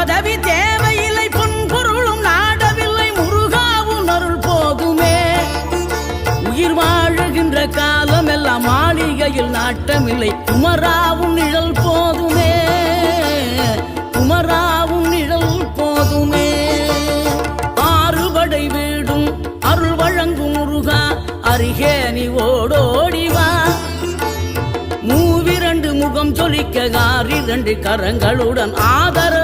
பதவி தேவையில்லை பொன்பொருளும் நாடவில்லை முருகாவும் அருள் போதுமே உயிர் வாழுகின்ற காலம் எல்லாம் மாளிகையில் நாட்டமில்லை குமராவும் நிழல் போதுமே குமராவும் நிழல் போதுமே ஆறுபடை வீடும் அருள் வழங்கும் முருகா அருகே நீ ஓடோடிவா மூவிரண்டு முகம் சொலிக்க 6 கரங்களுடன் ஆதர